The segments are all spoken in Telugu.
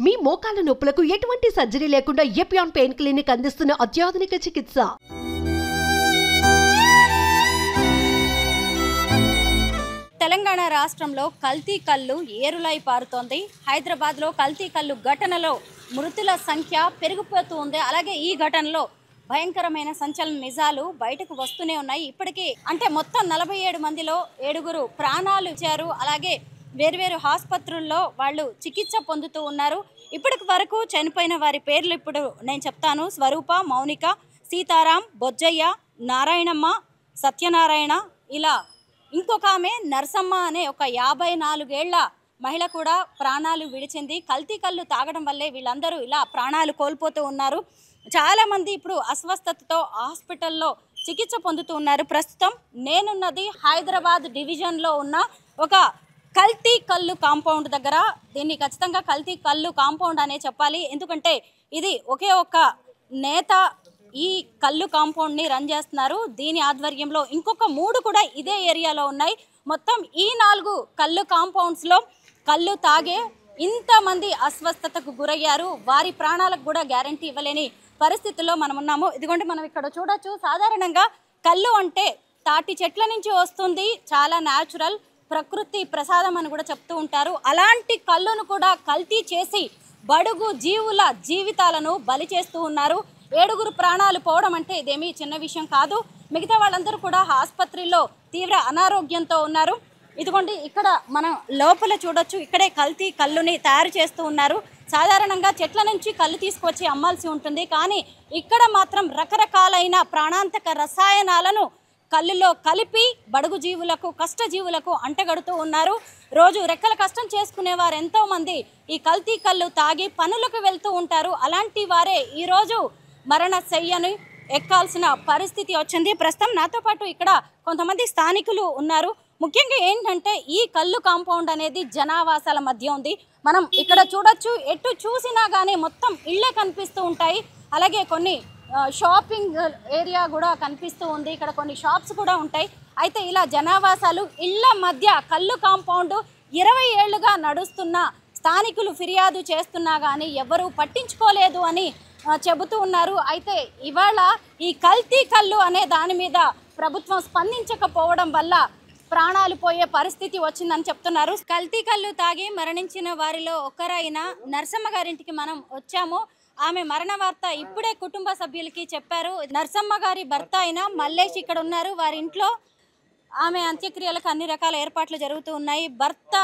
మీ మోకాల నొప్పులకు ఎటువంటి సర్జరీ లేకుండా ఎపియాన్ పెయిన్ క్లినిక్ అందిస్తున్న అత్యాధునిక చికిత్స. తెలంగాణ రాష్ట్రంలో కల్తీ కల్లు ఏరులై పారుతోంది. హైదరాబాద్లో కల్తీ కల్లు ఘటనలో మృతుల సంఖ్య పెరిగిపోతూ ఉంది. అలాగే ఈ ఘటనలో భయంకరమైన సంచలన నిజాలు బయటకు వస్తూనే ఉన్నాయి. ఇప్పటికీ అంటే మొత్తం 47 మందిలో 7 ప్రాణాలు ఇచ్చారు. అలాగే వేర్వేరు ఆసుపత్రుల్లో వాళ్ళు చికిత్స పొందుతూ ఉన్నారు. ఇప్పటికి వరకు చనిపోయిన వారి పేర్లు ఇప్పుడు నేను చెప్తాను. స్వరూప, మౌనిక, సీతారాం, బొజ్జయ్య, నారాయణమ్మ, సత్యనారాయణ, ఇలా ఇంకొక ఆమె నర్సమ్మ అనే ఒక 54 ఏళ్ల మహిళ కూడా ప్రాణాలు విడిచింది. కల్తీ కళ్ళు తాగడం వల్లే వీళ్ళందరూ ఇలా ప్రాణాలు కోల్పోతూ ఉన్నారు. చాలామంది ఇప్పుడు అస్వస్థతతో హాస్పిటల్లో చికిత్స పొందుతూ ఉన్నారు. ప్రస్తుతం నేనున్నది హైదరాబాద్ డివిజన్లో ఉన్న ఒక కల్తీ కల్లు కాంపౌండ్ దగ్గర. దీన్ని ఖచ్చితంగా కల్తీ కల్లు కాంపౌండ్ అనే చెప్పాలి. ఎందుకంటే ఇది ఒకే ఒక్క నేత ఈ కల్లు కాంపౌండ్ని రన్ చేస్తున్నారు. దీని ఆధ్వర్యంలో ఇంకొక 3 కూడా ఇదే ఏరియాలో ఉన్నాయి. మొత్తం ఈ 4 కల్లు కాంపౌండ్స్లో కళ్ళు తాగే ఇంతమంది అస్వస్థతకు గురయ్యారు. వారి ప్రాణాలకు కూడా గ్యారంటీ ఇవ్వలేని పరిస్థితుల్లో మనం ఉన్నాము. ఇదిగోండి, మనం ఇక్కడ చూడొచ్చు. సాధారణంగా కళ్ళు అంటే తాటి చెట్ల నుంచి వస్తుంది, చాలా న్యాచురల్, ప్రకృతి ప్రసాదం అని కూడా చెప్తూ ఉంటారు. అలాంటి కళ్ళును కూడా కల్తీ చేసి బడుగు జీవుల జీవితాలను బలి చేస్తూ ఉన్నారు. 7 ప్రాణాలు పోవడం అంటే ఇదేమీ చిన్న విషయం కాదు. మిగతా వాళ్ళందరూ కూడా ఆసుపత్రిలో తీవ్ర అనారోగ్యంతో ఉన్నారు. ఇదిగోండి, ఇక్కడ మనం లోపల చూడొచ్చు. ఇక్కడే కల్తీ కళ్ళుని తయారు చేస్తూ ఉన్నారు. సాధారణంగా చెట్ల నుంచి కళ్ళు తీసుకొచ్చి అమ్మాల్సి ఉంటుంది, కానీ ఇక్కడ మాత్రం రకరకాలైన ప్రాణాంతక రసాయనాలను కళ్ళులో కలిపి బడుగు జీవులకు, కష్టజీవులకు అంటగడుతూ ఉన్నారు. రోజు రెక్కల కష్టం చేసుకునేవారు ఎంతోమంది ఈ కల్తీ కళ్ళు తాగి పనులకు వెళ్తూ ఉంటారు. అలాంటి వారే ఈరోజు మరణ శయ్యను ఎక్కాల్సిన పరిస్థితి వచ్చింది. ప్రస్తుతం నాతో పాటు ఇక్కడ కొంతమంది స్థానికులు ఉన్నారు. ముఖ్యంగా ఏంటంటే ఈ కల్లు కాంపౌండ్ అనేది జనావాసాల మధ్య ఉంది. మనం ఇక్కడ చూడొచ్చు. ఎటు చూసినా కానీ మొత్తం ఇళ్ళే కనిపిస్తూ ఉంటాయి. అలాగే కొన్ని షాపింగ్ ఏరియా కూడా కనిపిస్తూ ఉంది. ఇక్కడ కొన్ని షాప్స్ కూడా ఉంటాయి. అయితే ఇలా జనావాసాలు ఇళ్ళ మధ్య కల్లు కాంపౌండ్ 20 ఏళ్లుగా నడుస్తున్న స్థానికులు ఫిర్యాదు చేస్తున్నా కానీ ఎవరూ పట్టించుకోలేదు అని చెబుతూ ఉన్నారు. అయితే ఇవాళ ఈ కల్తీ కల్లు అనే దాని మీద ప్రభుత్వం స్పందించకపోవడం వల్ల ప్రాణాలు పోయే పరిస్థితి వచ్చిందని చెప్తున్నారు. కల్తీ కల్లు తాగి మరణించిన వారిలో ఒకరైన నర్సమ్మ గారింటికి మనం వచ్చాము. ఆమె మరణ వార్త ఇప్పుడే కుటుంబ సభ్యులకి చెప్పారు. నర్సమ్మ గారి భర్త అయిన మల్లేష్ ఇక్కడ ఉన్నారు. వారి ఇంట్లో ఆమె అంత్యక్రియలకు అన్ని రకాల ఏర్పాట్లు జరుగుతూ ఉన్నాయి. భర్త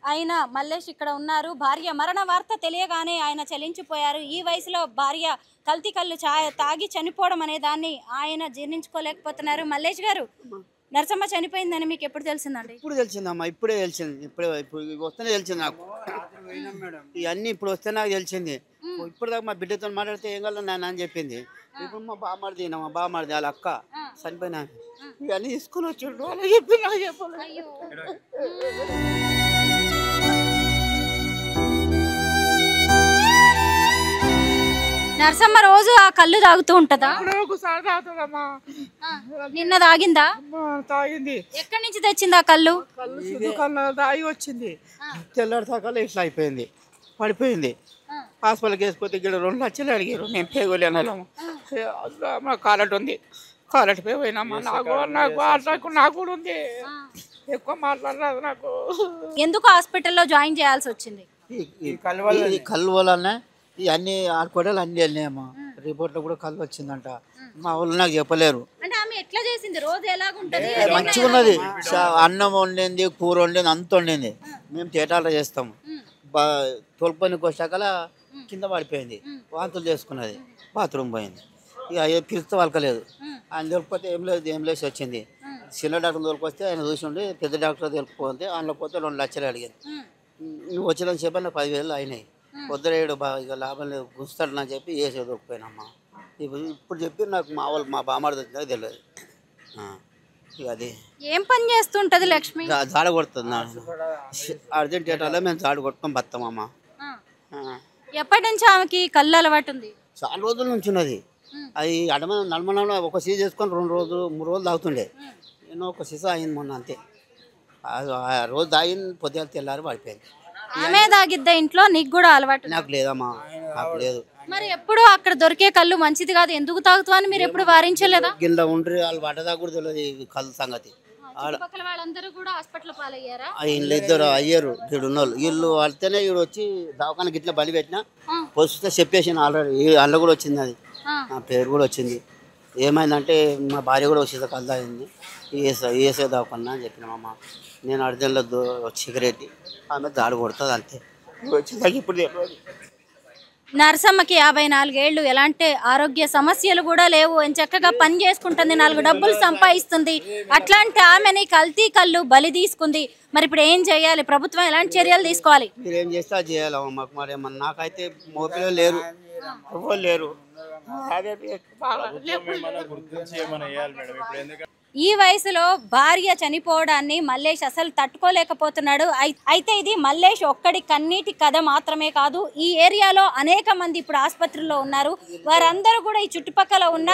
అయిన మల్లేష్ ఇక్కడ ఉన్నారు. భార్య మరణ వార్త తెలియగానే ఆయన చలించిపోయారు. ఈ వయసులో భార్య కల్తీ కళ్ళు తాగి చనిపోవడం అనే దాన్ని ఆయన జీర్ణించుకోలేకపోతున్నారు. మల్లేష్ గారు, నర్సమ్మ చనిపోయిందని మీకు ఎప్పుడు తెలిసిందండి? ఇప్పుడు తెలిసిందమ్మా, ఇప్పుడే తెలిసింది. ఇప్పుడు వస్తేనే తెలిసింది నాకు. ఇవన్నీ ఇప్పుడు వస్తే నాకు తెలిసింది. ఇప్పుడు దాకా మా బిడ్డతో మాట్లాడితే ఏం కాదు నాన్న అని చెప్పింది. ఇప్పుడు మా బామ్మడిది వాళ్ళ అక్క చనిపోయినా ఇవన్నీ తీసుకుని వచ్చాడు. అలా చెప్పి నాకు చెప్పాలి. నర్సమ్మ రోజు ఆ కళ్ళు తాగుతూ ఉంటదా? ఒకసారి తాగుతుందమ్మా. నిన్న తాగిందా? తాగింది. ఎక్కడి నుంచి తెచ్చింది ఆ కళ్ళు? కళ్ళు తాగి వచ్చింది. తెల్లారి తాకాలి ఇట్లా అయిపోయింది, పడిపోయింది. హాస్పిటల్కి వేసిపోతే ఇక్కడ 2 లక్షలు అడిగారు. నేను పేగోలేనమ్మా, కాలట్ ఉంది. కాలట్ పే పోయినమ్మా. నాకు కూడా ఉంది. ఎక్కువ మాట్లాడరాదు నాకు. ఎందుకు హాస్పిటల్లో జాయిన్ చేయాల్సి వచ్చింది? ఈ కళ్ళు వల్లనే ఇవన్నీ ఆడుకోవడాలు అన్నీ వెళ్ళినాయమ్మా. రిపోర్ట్లో కూడా కళ్ళు వచ్చిందంట. మా వాళ్ళు నాకు చెప్పలేరు. అంటే ఆమె ఎట్లా చేసింది? రోజు ఎలాగుంటది? మంచిగా ఉన్నది. అన్నం వండింది, కూర వండింది, అంత వండింది. మేము తేటాలో చేస్తాము. తోలుపనికి వచ్చాకల కింద పడిపోయింది. వాంతులు చేసుకున్నది. బాత్రూమ్ పోయింది. ఇక పిలిస్తే వాళ్ళకలేదు. ఆయన దొరికిపోతే ఏం లేసి వచ్చింది. చిన్న డాక్టర్ దొరికొస్తే ఆయన చూసిండి. పెద్ద డాక్టర్ దొరికిపోతే అందులో పోతే 2 లక్షలు అడిగారు. నువ్వు వచ్చిన చెప్పి నాకు 10,000 అయినాయి. పొద్దురేడు ఇక లాభం లేదు, గుస్తాడని చెప్పి వేసే దొరికిపోయినమ్మా. ఇప్పుడు చెప్పి నాకు మా బామ్మడి తెలియదు. ఇక అది ఏం పని చేస్తుంటది లక్ష్మి? జాడ కొడుతుంది. అర్జెంట్ థియేటర్లో మేము జాడ కొట్టుకొని బతామమ్మా. ఎప్పటి నుంచి ఆమెకి కళ్ళు అలవాటు ఉంది? చాలా రోజుల నుంచి ఉన్నది. అది నడమనంలో ఒక సీజ చేసుకొని 2 రోజులు 3 రోజులు తాగుతుండే. నేను ఒక సీసా అయింది మొన్న అంతే. ఆ రోజు తాగింది, పొద్దుగా తెల్లారి పడిపోయింది. ఆమె తాగిద్దా ఇంట్లో? నీకు కూడా అలవాటు? నాకు లేదమ్మా, నాకు లేదు. మరి ఎప్పుడు అక్కడ దొరికే కళ్ళు మంచిది కాదు, ఎందుకు తాగుతావు అని మీరు ఎప్పుడు వారించలేదా? గిన్నె ఉండ్రి వాళ్ళు పడ్డదా కూడా తెలియదు ఈ కళ్ళు సంగతి. చుట్టుపక్కల వాళ్ళందరూ కూడా హాస్పిటల్ పాలయ్యారా? వీళ్ళు ఇద్దరు అయ్యారు వీడున్నోళ్ళు. వీళ్ళు పడితేనే వీడు వచ్చి దవాఖానకి ఇట్లా బలి పెట్టినా వస్తే చెప్పేసాను ఆల్రెడీ. అందులో కూడా వచ్చింది, అది నా పేరు కూడా వచ్చింది. ఏమైందంటే మా భార్య కూడా వచ్చేది కళ్ళు అయింది, ఏసే దవాఖానా అని చెప్పినామమ్మ. నేను అర్జెంట్లో సిగరెట్ ఆమె దాడి కొడుతుంది అంతే. వచ్చేదాకా ఇప్పుడు తెలియదు. నర్సమ్మకి 54 ఏళ్ళు, ఎలాంటి ఆరోగ్య సమస్యలు కూడా లేవు, చక్కగా పని చేసుకుంటుంది, 4 డబ్బులు సంపాదిస్తుంది. అట్లాంటి ఆమెని కల్తీ కళ్ళు బలి తీసుకుంది. మరి ఇప్పుడు ఏం చేయాలి? ప్రభుత్వం ఎలాంటి చర్యలు తీసుకోవాలి? మీరేం చేస్తే అది చేయాలి మాకు. మరి ఏమన్నా నాకైతే మోపిలో లేరు, ఎవరు లేరు. ఈ వయసులో భార్య చనిపోవడాన్ని మల్లేష్ అసలు తట్టుకోలేకపోతున్నాడు. అయితే ఇది మల్లేష్ ఒక్కడి కన్నీటి కథ మాత్రమే కాదు. ఈ ఏరియాలో అనేక మంది ఇప్పుడు ఆసుపత్రిలో ఉన్నారు. వారందరూ కూడా ఈ చుట్టుపక్కల ఉన్న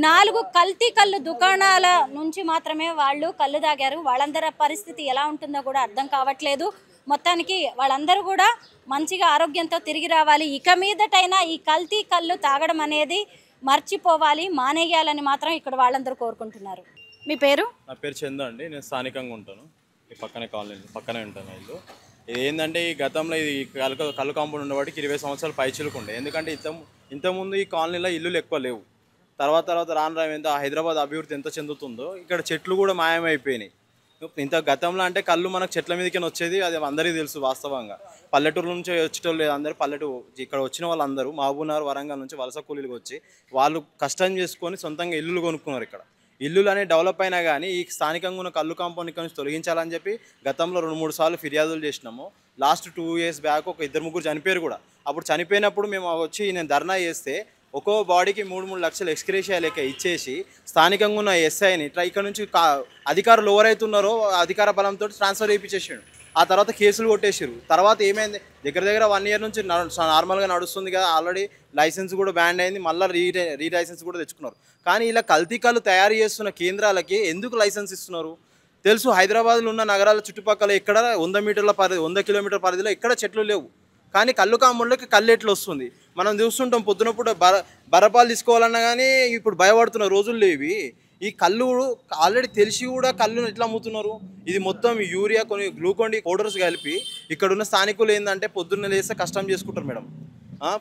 4 కల్తీ కళ్ళు దుకాణాల నుంచి మాత్రమే వాళ్ళు కళ్ళు తాగారు. వాళ్ళందరి పరిస్థితి ఎలా ఉంటుందో కూడా అర్థం కావట్లేదు. మొత్తానికి వాళ్ళందరూ కూడా మంచిగా ఆరోగ్యంతో తిరిగి రావాలి. ఇక మీదటైనా ఈ కల్తీ కళ్ళు తాగడం అనేది మర్చిపోవాలి, మానేయాలని మాత్రం ఇక్కడ వాళ్ళందరూ కోరుకుంటున్నారు. మీ పేరు? నా పేరు చందు అండి. నేను స్థానికంగా ఉంటాను, ఈ పక్కనే కాలనీ పక్కనే ఉంటాను ఇల్లు. ఇది ఏంటంటే ఈ గతంలో ఇది కళ్ళు కాంపౌండ్ ఉన్నవాటికి 20 సంవత్సరాలు పైచిలుకుండే. ఎందుకంటే ఇంతకుముందు ఈ కాలనీలో ఇల్లులు ఎక్కువ లేవు. తర్వాత రాను ఎంత హైదరాబాద్ అభివృద్ధి ఎంత చెందుతుందో ఇక్కడ చెట్లు కూడా మాయమైపోయినాయి. ఇంత గతంలో అంటే కళ్ళు మనకు చెట్ల మీదకి వచ్చేది, అది అందరికీ తెలుసు. వాస్తవంగా పల్లెటూరు నుంచి వచ్చేటోళ్ళు అందరూ ఇక్కడ వచ్చిన వాళ్ళందరూ మహబూబ్నగర్, వరంగల్ నుంచి వలస కూలీలకు వచ్చి వాళ్ళు కష్టం చేసుకొని సొంతంగా ఇల్లులు కొనుక్కున్నారు. ఇక్కడ ఇల్లులు అనేవి డెవలప్ అయినా కానీ ఈ స్థానికంగా ఉన్న కళ్ళు కాంపౌండ్ ఇక్కడ నుంచి తొలగించాలని చెప్పి గతంలో 2-3 సార్లు ఫిర్యాదులు చేసినాము. లాస్ట్ 2 years బ్యాక్ ఒక 2-3 చనిపోయారు కూడా. అప్పుడు చనిపోయినప్పుడు మేము వచ్చి నేను ధర్నా చేస్తే ఒక్కో బాడీకి 3-3 లక్షలు ఎక్స్గ్రేషియా లెక్క ఇచ్చేసి స్థానికంగా ఉన్న ఎస్ఐని ఇక్కడ నుంచి అధికారులు ఎవరైతున్నారో అధికార బలంతో ట్రాన్స్ఫర్ చేయించేసాడు. ఆ తర్వాత కేసులు కొట్టేసారు. తర్వాత ఏమైంది, దగ్గర 1 year నుంచి నార్మల్గా నడుస్తుంది కదా, ఆల్రెడీ లైసెన్స్ కూడా బ్యాన్ అయింది, మళ్ళీ రీ లైసెన్స్ కూడా తెచ్చుకున్నారు. కానీ ఇలా కల్తీ కళ్ళు తయారు చేస్తున్న కేంద్రాలకి ఎందుకు లైసెన్స్ ఇస్తున్నారు? తెలుసు, హైదరాబాద్లో ఉన్న నగరాల చుట్టుపక్కల ఎక్కడ 100 కిలోమీటర్ల పరిధిలో ఎక్కడ చెట్లు లేవు. కానీ కళ్ళు కాంపౌండ్లోకి కళ్ళు ఎట్లు వస్తుంది? మనం చూస్తుంటాం, పొద్దునప్పుడు బరపాలు తీసుకోవాలన్నా కానీ ఇప్పుడు భయపడుతున్న రోజులు లేవి. ఈ కళ్ళు ఆల్రెడీ తెలిసి కూడా కళ్ళును ఎట్లా అమ్ముతున్నారు? ఇది మొత్తం యూరియా కొన్ని గ్లూకోన్ డి పౌడర్స్ కలిపి ఇక్కడున్న స్థానికులు ఏంటంటే పొద్దున్న లేస్తే కష్టం చేసుకుంటారు మేడం.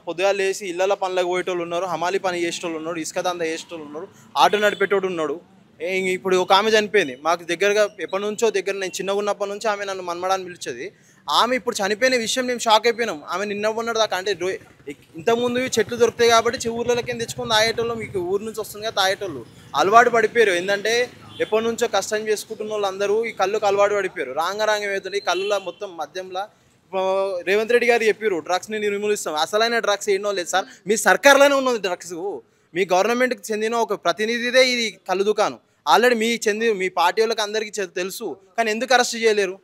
పొద్దుగా లేచి ఇళ్ళ పనులకు పోయేటోళ్ళు ఉన్నారు, హమాలి పని చేసేటోళ్ళు ఉన్నారు, ఇసుక దందా చేసేటోళ్ళు ఉన్నారు, ఆటో నడిపేటోడు ఉన్నాడు. ఇప్పుడు ఒక ఆమె చనిపోయింది మాకు దగ్గరగా, ఎప్పటి నుంచో దగ్గర, నేను చిన్నగా ఉన్నప్పటి నుంచి ఆమె నన్ను మన్మడాన్ని పిలిచేది. ఆమె ఇప్పుడు చనిపోయిన విషయం మేము షాక్ అయిపోయినాం. ఆమె నిన్న ఉన్నాడు దాకా, అంటే ఇంతకుముందు చెట్లు దొరుకుతాయి కాబట్టి ఊర్లకి తెచ్చుకొని తాగేటోళ్ళు, మీకు ఊరు నుంచి వస్తుంది కదా తాగేటోళ్ళు అలవాటు పడిపోయారు. ఏంటంటే ఎప్పటి నుంచో కష్టం చేసుకుంటున్న వాళ్ళు అందరూ ఈ కళ్ళుకు అలవాటు పడిపోయారు. రాంగ ఏమవుతుంది, ఈ కళ్ళులో మొత్తం మద్యంలో రేవంత్ రెడ్డి గారు చెప్పారు డ్రగ్స్ని నిర్మూలిస్తాం. అసలైన డ్రగ్స్ ఎన్నో లేదు సార్, మీ సర్కార్లోనే ఉన్నది డ్రగ్స్. మీ గవర్నమెంట్కి చెందిన ఒక ప్రతినిధిదే ఇది కళ్ళు దుకాణం. ఆల్రెడీ మీ పార్టీ వాళ్ళకి అందరికీ తెలుసు, కానీ ఎందుకు అరెస్ట్ చేయలేరు?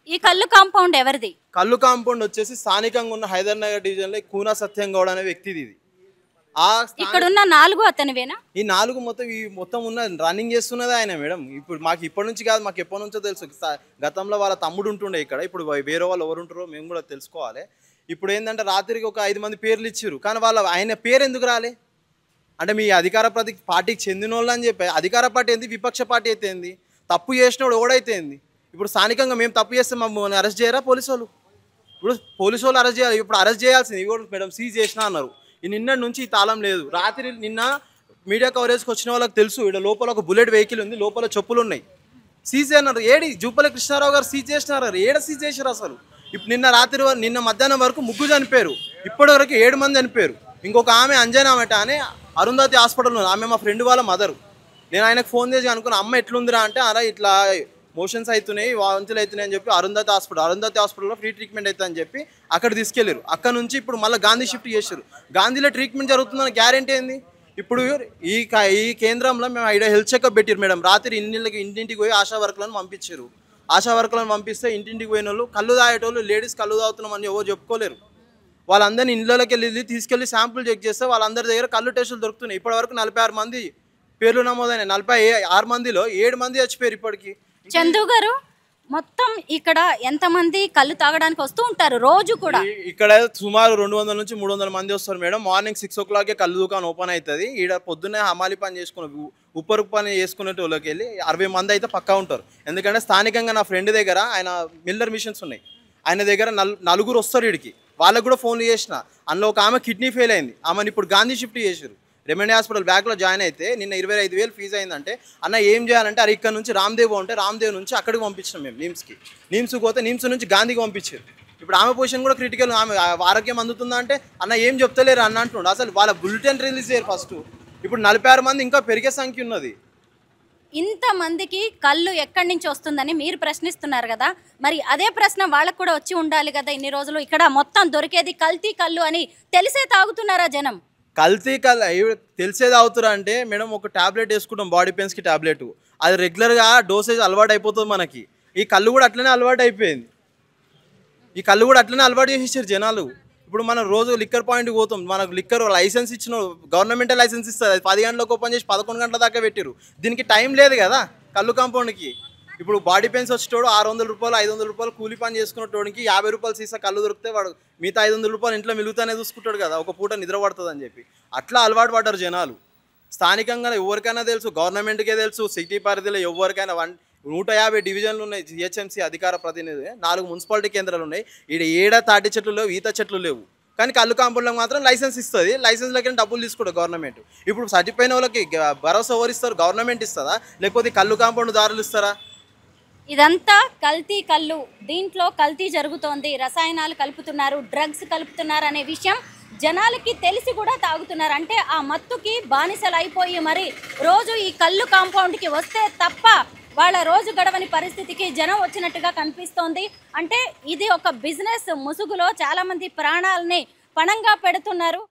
ఈ కళ్ళు కాంపౌండ్ ఎవరిది? కళ్ళు కాంపౌండ్ వచ్చేసి స్థానికంగా ఉన్న హైదర్నగర్ డివిజన్లో కూనా సత్యం గౌడ్ అనే వ్యక్తిది. ఇది ఇక్కడ ఉన్న 4 అతనివేనా? ఈ 4 మొత్తం ఉన్న రన్నింగ్ చేస్తున్నది ఆయన మేడం. ఇప్పుడు మాకు ఇప్పటి నుంచి కాదు, మాకు ఎప్పటి నుంచో తెలుసు. గతంలో వాళ్ళ తమ్ముడు ఉంటుండే ఇక్కడ, ఇప్పుడు వేరే వాళ్ళు ఎవరు ఉంటారో మేము కూడా తెలుసుకోవాలి. ఇప్పుడు ఏంటంటే రాత్రికి ఒక 5 మంది పేర్లు ఇచ్చారు, కానీ ఆయన పేరు ఎందుకు రాలే? అంటే మీ అధికార పార్టీకి చెందిన వాళ్ళు అని చెప్పి, అధికార పార్టీ ఏంది, విపక్ష పార్టీ అయితే ఏంది, తప్పు చేసినోడు ఎవడైతే ఏంది? ఇప్పుడు స్థానికంగా మేము తప్పు చేస్తే మమ్మల్ని అరెస్ట్ చేయరా పోలీసు వాళ్ళు? ఇప్పుడు పోలీసు వాళ్ళు అరెస్ట్ చేయాలి. ఇప్పుడు అరెస్ట్ చేయాల్సింది ఇవ్వడు మేడం, సీజ్ చేసినా అన్నారు. ఈ నిన్న నుంచి ఈ తాళం లేదు. రాత్రి నిన్న మీడియా కవరేజ్కి వచ్చిన వాళ్ళకి తెలుసు, ఇక్కడ లోపల ఒక బుల్లెట్ వెహికల్ ఉంది, లోపల చెప్పులు ఉన్నాయి, సీజ్ అన్నారు. ఏడి జూపల్లి కృష్ణారావు గారు సీజ్ చేసినారు, ఏడ సీజ్ చేశారు అసలు? ఇప్పుడు నిన్న మధ్యాహ్నం వరకు 3 చనిపోయారు, ఇప్పటి వరకు 7 మంది చనిపోయారు. ఇంకొక ఆమె అంజనామట అని అరుంధతి హాస్పిటల్ ఉంది, ఆమె మా ఫ్రెండ్ వాళ్ళ మదరు. నేను ఆయనకు ఫోన్ చేసి అనుకున్న, అమ్మ ఎట్లుందిరా అంటే, అలా ఇట్లా మోషన్స్ అవుతున్నాయి, వాంతులు అవుతున్నాయి అని చెప్పి అరుంధతి హాస్పిటల్లో ఫ్రీ ట్రీట్మెంట్ అవుతుంది అని చెప్పి అక్కడ తీసుకెళ్ళారు. అక్కడ నుంచి ఇప్పుడు మళ్ళీ గాంధీ షిఫ్ట్ చేశారు. గాంధీలో ట్రీట్మెంట్ జరుగుతుందని గ్యారెంటీ ఏంది? ఇప్పుడు ఈ కేంద్రంలో మేము హెల్త్ చెకప్ పెట్టారు మేడం. రాత్రి ఇంటింటికి పోయి ఆశా వర్కులను పంపించారు. ఆశా వర్కులను పంపిస్తే ఇంటింటికి పోయిన వాళ్ళు కళ్ళు తాగేటోళ్ళు, లేడీస్ కళ్ళు తాగుతున్నామని ఎవరు చెప్పుకోలేరు. వాళ్ళందరినీ ఇళ్ళకి తీసుకెళ్ళి శాంపుల్ చెక్ చేస్తే వాళ్ళందరి దగ్గర కళ్ళు టెస్టులు దొరుకుతున్నాయి. ఇప్పటివరకు 46 మంది పేర్లు నమోదైనాయి. 46 మందిలో 7 మంది చచ్చిపోయారు ఇప్పటికి. చందు గారు, మొత్తం ఇక్కడ ఎంతమంది కళ్ళు తాగడానికి వస్తూ ఉంటారు రోజు కూడా? ఇక్కడ సుమారు 200 నుంచి 300 మంది వస్తారు మేడం. మార్నింగ్ 6 o'clock కళ్ళు దుకాణం ఓపెన్ అవుతుంది. ఈడ పొద్దున్నే హమాలి పని చేసుకుని ఉప్పరు పని చేసుకునే వాళ్ళకి వెళ్ళి 60 మంది అయితే పక్కా ఉంటారు. ఎందుకంటే స్థానికంగా నా ఫ్రెండ్ దగ్గర ఆయన మిల్లర్ మిషన్స్ ఉన్నాయి, ఆయన దగ్గర నలుగురు వస్తారు వీడికి. వాళ్ళకు కూడా ఫోన్లు చేసిన. అందులో ఒక ఆమె కిడ్నీ ఫెయిల్ అయింది, ఆమెను ఇప్పుడు గాంధీ షిఫ్ట్ చేశారు. రెమెడీ హాస్పిటల్ బ్యాక్లో జాయిన్ అయితే నిన్న 25,000 ఫీజు అయిందంటే అన్న ఏం చేయాలంటే అరే ఇక్కడ నుంచి రామ్దేవ్ ఉంటే రామ్దేవ్ నుంచి అక్కడికి పంపించినాం మేము నిమ్స్కి పోతే నిమ్స్ నుంచి గాంధీకి పంపించారు. ఇప్పుడు ఆమె పొజిషన్ కూడా క్రిటికల్, ఆమె ఆరోగ్యం అందుతుందా అంటే అన్న ఏం చెప్తలేరు అన్న అంటుండు. అసలు వాళ్ళ బులెటిన్ రిలీజ్ చేయరు ఫస్ట్. ఇప్పుడు 46 మంది ఇంకా పెరిగే సంఖ్య ఉన్నది. ఇంతమందికి కళ్ళు ఎక్కడి నుంచి వస్తుందని మీరు ప్రశ్నిస్తున్నారు కదా, మరి అదే ప్రశ్న వాళ్ళకు కూడా వచ్చి ఉండాలి కదా. ఇన్ని రోజులు ఇక్కడ మొత్తం దొరికేది కల్తీ కళ్ళు అని తెలిసే తాగుతున్నారా జనం? కల్తీ కళ్ళు తెలిసేది అవుతారా అంటే మేడం, ఒక ట్యాబ్లెట్ వేసుకుంటాం బాడీ పెయిన్స్కి ట్యాబ్లెట్, అది రెగ్యులర్గా డోసేజ్ అలవాటు అయిపోతుంది మనకి. ఈ కళ్ళు కూడా అట్లనే అలవాటు అయిపోయింది, ఈ కళ్ళు కూడా అట్లనే అలవాటు చేసేసారు జనాలు. ఇప్పుడు మనం రోజు లిక్కర్ పాయింట్కి పోతాం, మనకు లిక్కర్ లైసెన్స్ ఇచ్చిన గవర్నమెంటే లైసెన్స్ ఇస్తుంది. అది 10 గంటలకు ఓపెన్ చేసి 11 గంటల దాకా పెట్టారు. దీనికి టైం లేదు కదా కళ్ళు కాంపౌండ్కి. ఇప్పుడు బాడీ పెయిన్స్ వచ్చేటోడు 600 రూపాయలు 500 రూపాయలు కూలి పని చేసుకునేటోడికి 50 రూపాయలు సీసా కళ్ళు దొరికితే వాడు మిగతా 500 రూపాయలు ఇంట్లో మిలుగుతానే చూసుకుంటాడు కదా, ఒక పూట నిద్ర పడుతుంది అని చెప్పి. అట్లా అలవాటు పడ్డారు జనాలు. స్థానికంగా ఎవరికైనా తెలుసు, గవర్నమెంట్కే తెలుసు, సిటీ పరిధిలో ఎవరికైనా 150 డివిజన్లు ఉన్నాయి, జిహెచ్ఎంసీ అధికార ప్రతినిధి, 4 మున్సిపాలిటీ కేంద్రాలు ఉన్నాయి. ఈడ తాటి చెట్లు లేవు, ఈత చెట్లు లేవు, కానీ కళ్ళు కాంపౌండ్లకు మాత్రం లైసెన్స్ ఇస్తుంది. లైసెన్స్లకి డబ్బులు తీసుకోడు గవర్నమెంట్. ఇప్పుడు సర్టిపోయిన వాళ్ళకి భరోసా ఎవరిస్తారు? గవర్నమెంట్ ఇస్తుందా లేకపోతే కళ్ళు కాంపౌండ్ దారులు ఇస్తారా? ఇదంతా కల్తీ కళ్ళు, దీంట్లో కల్తీ జరుగుతోంది, రసాయనాలు కలుపుతున్నారు, డ్రగ్స్ కలుపుతున్నారు అనే విషయం జనాలకి తెలిసి కూడా తాగుతున్నారు. అంటే ఆ మత్తుకి బానిసలు అయిపోయి మరి రోజు ఈ కళ్ళు కాంపౌండ్కి వస్తే తప్ప వాళ్ళ రోజు గడవని పరిస్థితికి జనం వచ్చినట్టుగా కనిపిస్తోంది. అంటే ఇది ఒక బిజినెస్ ముసుగులో చాలామంది ప్రాణాలని పణంగా పెడుతున్నారు.